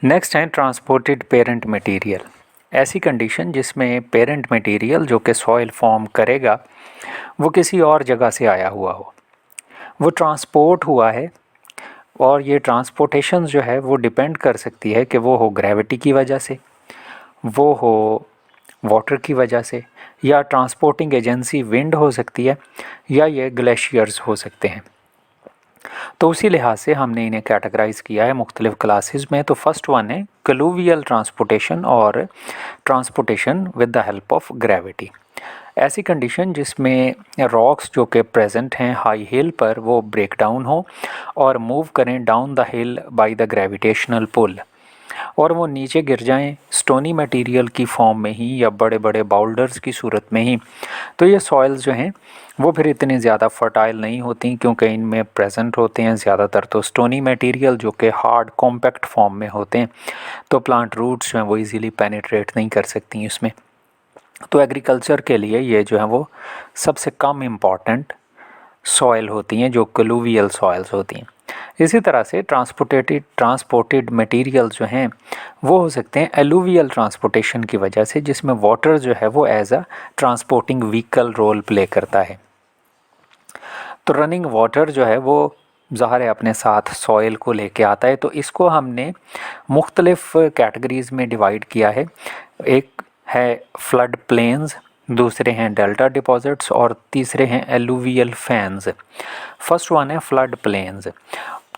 Next है transported parent material. ऐसी condition जिसमें पेरेंट मटेरियल जो कि सॉइल फॉर्म करेगा वो किसी और जगह से आया हुआ हो, वो ट्रांसपोर्ट हुआ है, और ये ट्रांसपोर्टेशन जो है वो डिपेंड कर सकती है कि वो हो ग्रेविटी की वजह से, वो हो वाटर की वजह से, या ट्रांसपोर्टिंग एजेंसी विंड हो सकती है, या ये ग्लेशियर्स हो सकते हैं। तो उसी लिहाज से हमने इन्हें कैटेगराइज किया है मुख्तलिफ क्लासेस में। तो फर्स्ट वन है क्लूवियल ट्रांसपोर्टेशन और transportation with the help of gravity. ऐसी कंडीशन जिसमें रॉक्स जो कि प्रेजेंट हैं हाई हिल पर वो ब्रेक डाउन हो और मूव करें down the hill by the gravitational pull, और वो नीचे गिर जाएं स्टोनी मटेरियल की फॉर्म में ही या बड़े बड़े बाउल्डर्स की सूरत में ही। तो ये सॉइल्स जो हैं वो फिर इतनी ज़्यादा फर्टाइल नहीं होती, क्योंकि इनमें प्रेजेंट होते हैं ज़्यादातर तो स्टोनी मटेरियल जो कि हार्ड कॉम्पैक्ट फॉर्म में होते हैं। तो प्लांट रूट्स जो हैं वो इजीली पेनिट्रेट नहीं कर सकती इसमें। तो एग्रीकल्चर के लिए ये जो है वो सबसे कम इम्पॉर्टेंट सॉइल होती हैं, जो क्लूवियल सॉइल्स होती हैं। इसी तरह से ट्रांसपोर्टेड मटेरियल जो हैं वो हो सकते हैं एलुवियल ट्रांसपोर्टेशन की वजह से, जिसमें वाटर जो है वो as a transporting vehicle role play करता है। तो रनिंग वाटर जो है वो ज़ाहिर है अपने साथ सॉइल को लेके आता है। तो इसको हमने मुख्तलिफ़ कैटेगरीज़ में डिवाइड किया है। एक है फ्लड प्लेन्स, दूसरे हैं डेल्टा डिपॉजिट्स, और तीसरे हैं एलुवियल फैंस। फर्स्ट वन है फ्लड प्लेन्स।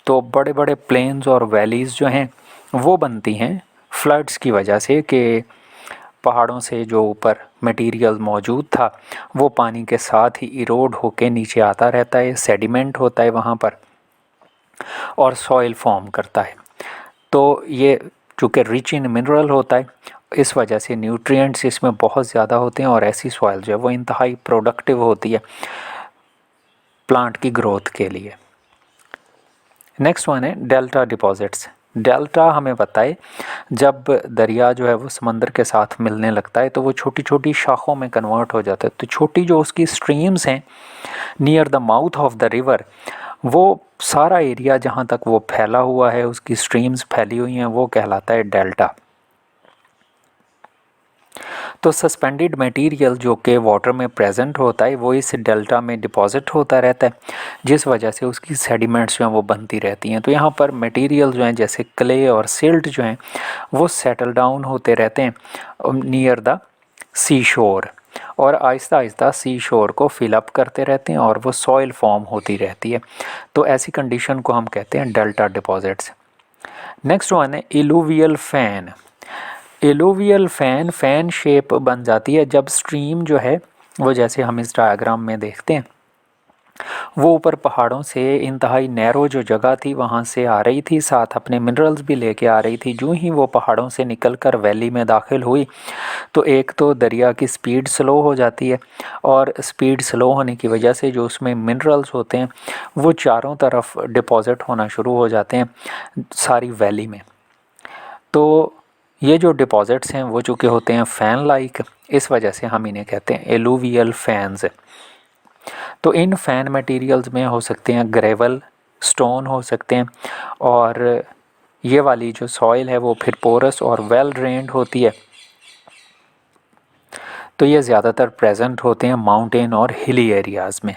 तो बड़े बड़े प्लेन्स और वैलीज़ जो हैं वो बनती हैं फ्लड्स की वजह से, कि पहाड़ों से जो ऊपर मटेरियल मौजूद था वो पानी के साथ ही इरोड होके नीचे आता रहता है, सेडिमेंट होता है वहाँ पर और सॉइल फॉर्म करता है। तो ये चूँकि रिच इन मिनरल होता है, इस वजह से न्यूट्रिएंट्स इसमें बहुत ज़्यादा होते हैं, और ऐसी सॉइल जो है वो इंतहाई प्रोडक्टिव होती है प्लांट की ग्रोथ के लिए। नेक्स्ट वन है डेल्टा डिपॉजिट्स। डेल्टा हमें पता है जब दरिया जो है वो समंदर के साथ मिलने लगता है तो वो छोटी छोटी शाखों में कन्वर्ट हो जाता है। तो छोटी जो उसकी स्ट्रीम्स हैं near the mouth of the river, वो सारा एरिया जहाँ तक वो फैला हुआ है, उसकी स्ट्रीम्स फैली हुई हैं, वो कहलाता है डेल्टा। तो सस्पेंडेड मटेरियल जो कि वाटर में प्रेजेंट होता है वो इस डेल्टा में डिपॉजिट होता रहता है, जिस वजह से उसकी सेडिमेंट्स जो हैं वो बनती रहती हैं। तो यहाँ पर मटेरियल जो हैं जैसे क्ले और सिल्ट जो हैं वो सेटल डाउन होते रहते हैं नियर द सी शोर, और आहिस्ता आहिस्ता सी शोर को फिलअप करते रहते हैं और वो सॉइल फॉर्म होती रहती है। तो ऐसी कंडीशन को हम कहते हैं डेल्टा डिपॉजिट्स। नेक्स्ट वन है इलूवियल फैन। एलुवियल फैन शेप बन जाती है जब स्ट्रीम जो है वो, जैसे हम इस डायग्राम में देखते हैं, वो ऊपर पहाड़ों से इंतहाई नैरो जो जगह थी वहाँ से आ रही थी, साथ अपने मिनरल्स भी लेके आ रही थी। जो ही वो पहाड़ों से निकलकर वैली में दाखिल हुई तो एक तो दरिया की स्पीड स्लो हो जाती है, और स्पीड स्लो होने की वजह से जो उसमें मिनरल्स होते हैं वो चारों तरफ डिपॉजिट होना शुरू हो जाते हैं सारी वैली में। तो ये जो डिपॉजिट्स हैं वो चूँकि होते हैं फ़ैन लाइक, इस वजह से हम इन्हें कहते हैं एलुवियल फैंस। तो इन फ़ैन मटेरियल्स में हो सकते हैं ग्रेवल, स्टोन हो सकते हैं, और ये वाली जो सॉइल है वो फिर पोरस और वेल ड्रेन्ड होती है। तो ये ज़्यादातर प्रेजेंट होते हैं माउंटेन और हिली एरियाज़ में।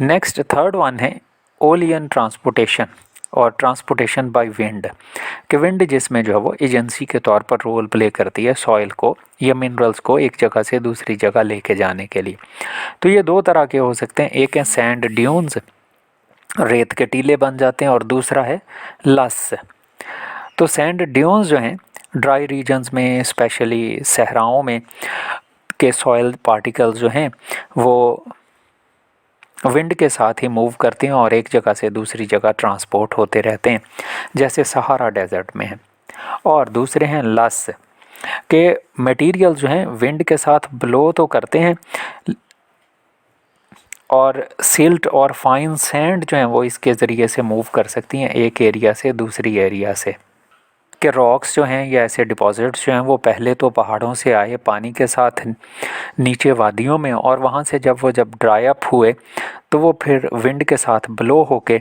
नेक्स्ट थर्ड वन है ओलियन ट्रांसपोर्टेशन और ट्रांसपोर्टेशन बाय विंड। कि विंड जिसमें जो है वो एजेंसी के तौर पर रोल प्ले करती है सॉइल को या मिनरल्स को एक जगह से दूसरी जगह लेके जाने के लिए। तो ये दो तरह के हो सकते हैं, एक है सैंड ड्यून्स, रेत के टीले बन जाते हैं, और दूसरा है लस। तो सैंड ड्यून्स जो हैं ड्राई रीजन्स में, स्पेशली सहराओं में के सॉइल पार्टिकल्स जो हैं वो विंड के साथ ही मूव करते हैं और एक जगह से दूसरी जगह ट्रांसपोर्ट होते रहते हैं, जैसे सहारा डेजर्ट में है। और दूसरे हैं लस के मटेरियल जो हैं विंड के साथ ब्लो तो करते हैं, और सिल्ट और फाइन सैंड जो हैं वो इसके ज़रिए से मूव कर सकती हैं एक एरिया से दूसरी एरिया से। के रॉक्स जो हैं या ऐसे डिपॉजिट्स जो हैं वो पहले तो पहाड़ों से आए पानी के साथ नीचे वादियों में, और वहाँ से जब ड्राई अप हुए तो वो फिर विंड के साथ ब्लो होके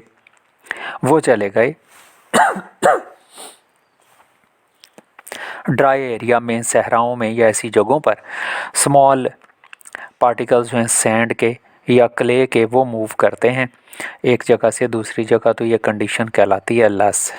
वो चले गए ड्राई एरिया में, सहराओं में या ऐसी जगहों पर स्मॉल पार्टिकल्स जो हैं सैंड के या क्ले के वो मूव करते हैं एक जगह से दूसरी जगह, तो ये कंडीशन कहलाती है लस।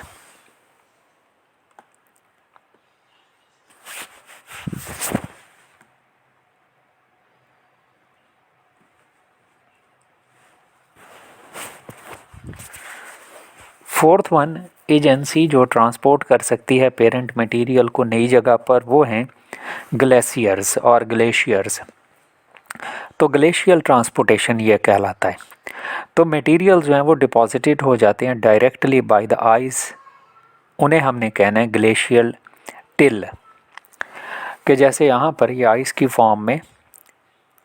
फोर्थ वन एजेंसी जो ट्रांसपोर्ट कर सकती है पेरेंट मटेरियल को नई जगह पर, वो हैं ग्लेशियर्स और ग्लेशियर्स। तो ग्लेशियल ट्रांसपोर्टेशन ये कहलाता है। तो मटेरियल जो हैं वो डिपॉजिटेड हो जाते हैं डायरेक्टली बाय द आइस, उन्हें हमने कहना है ग्लेशियल टिल। कि जैसे यहाँ पर ये आइस की फॉर्म में,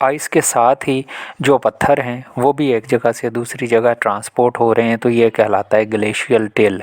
आइस के साथ ही जो पत्थर हैं वो भी एक जगह से दूसरी जगह ट्रांसपोर्ट हो रहे हैं, तो ये कहलाता है ग्लेशियल टिल।